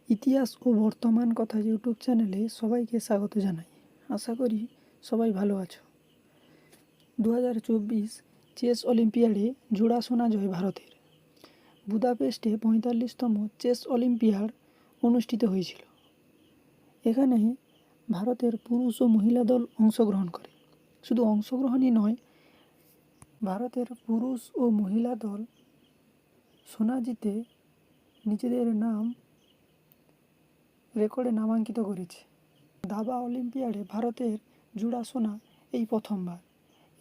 ইতিহাস ও বর্তমান কথা ইউটিউব চ্যানেলে সবাইকে স্বাগত জানাই। আশা করি সবাই ভালো আছো। 2024 চেস অলিম্পিয়াডে জোড়া সোনা জয় ভারতের। বুদাপেস্টে 45তম চেস অলিম্পিয়াড অনুষ্ঠিত হয়েছিল। এখানে ভারতের পুরুষ ও মহিলা দল অংশগ্রহণ করে। শুধু অংশগ্রহণই নয়, ভারতের পুরুষ ও মহিলা দল সোনা জিতে নিজেদের নাম রেকর্ডে নামাঙ্কিত করেছে। দাবা অলিম্পিয়াডে ভারতের জোড়া সোনা এই প্রথমবার।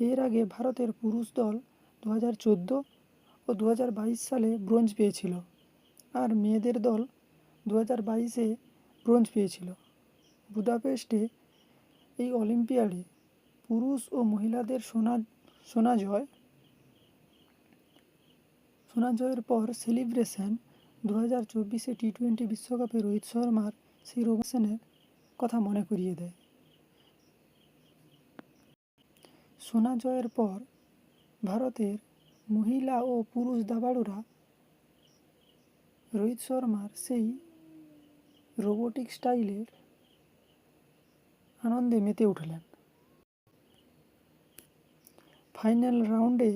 এর আগে ভারতের পুরুষ দল 2014 ও 2022 সালে ব্রোঞ্জ পেয়েছিল, আর মেয়েদের দল 2022-এ ব্রোঞ্জ পেয়েছিল। বুদাপেস্টে এই অলিম্পিয়াডে পুরুষ ও মহিলাদের সোনা জয়ের পর সেলিব্রেশন 2024 টি-20 বিশ্বকাপে রোহিত শর্মার সেই রোবেশনের কথা মনে করিয়ে দেয়। সোনা জয়ের পর ভারতের মহিলা ও পুরুষ দাবাড়ুরা রোহিত শর্মার সেই রোবোটিক স্টাইলের আনন্দে মেতে উঠলেন। ফাইনাল রাউন্ডে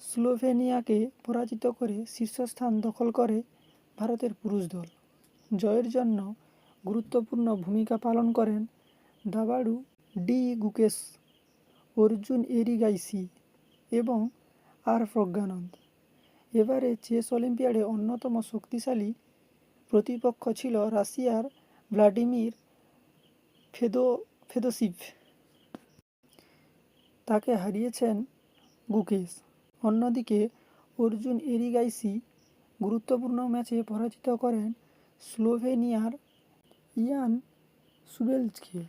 স্লোভেনিয়াকে পরাজিত করে শীর্ষস্থান দখল করে ভারতের পুরুষ দল। জয়ের জন্য গুরুত্বপূর্ণ ভূমিকা পালন করেন দাবাড়ু ডি গুকেশ, অর্জুন এরিগাইসি এবং আর প্রজ্ঞানন্দ। এবারে চেস অলিম্পিয়াডে অন্যতম শক্তিশালী প্রতিপক্ষ ছিল রাশিয়ার ভ্লাদিমির ফেদোসিভ। তাকে হারিয়েছেন গুকেশ। অন্যদিকে অর্জুন এরিগাইসি গুরুত্বপূর্ণ ম্যাচে পরাজিত করেন স্লোভেনিয়ার ইয়ান সুবেলজকে।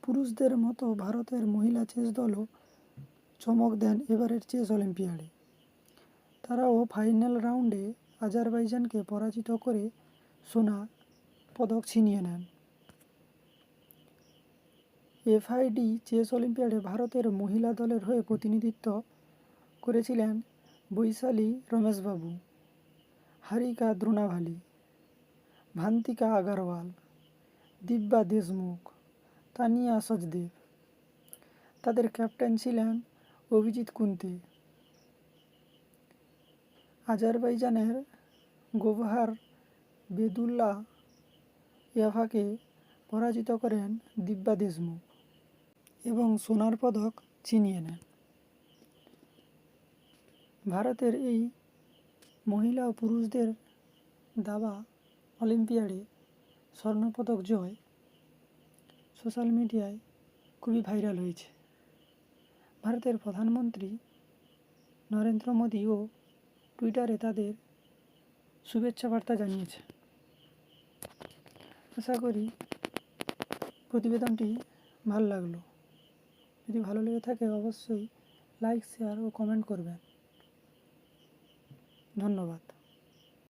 পুরুষদের মতো ভারতের মহিলা চেস দলও চমক দেন এবারের চেস অলিম্পিয়াডে। তারাও ফাইনাল রাউন্ডে আজারবাইজানকে পরাজিত করে সোনা পদক ছিনিয়ে নেন। এফআইডি চেস অলিম্পিয়াডে ভারতের মহিলা দলের হয়ে প্রতিনিধিত্ব করেছিলেন বৈশালী রমেশবাবু, হারিকা দ্রোণাভালি, ভান্তিকা আগারওয়াল, দিব্যা দেশমুখ, তানিয়া সচদেব। তাদের ক্যাপ্টেন ছিলেন অভিজিৎ কুন্তে। আজারবাইজানের গোভহার বেদুল্লাহ ইয়াভাকে পরাজিত করেন দিব্যা দেশমুখ এবং সোনার পদক ছিনিয়ে নেন। ভারতের এই মহিলা ও পুরুষদের দাবা অলিম্পিয়াডে স্বর্ণপদক জয় সোশ্যাল মিডিয়ায় খুবই ভাইরাল হয়েছে। ভারতের প্রধানমন্ত্রী নরেন্দ্র মোদীও টুইটারে তাদের শুভেচ্ছা বার্তা জানিয়েছে। আশা করি প্রতিবেদনটি ভালো লাগলো। যদি ভালো লেগে থাকে অবশ্যই লাইক, শেয়ার ও কমেন্ট করবেন। ধন্যবাদ।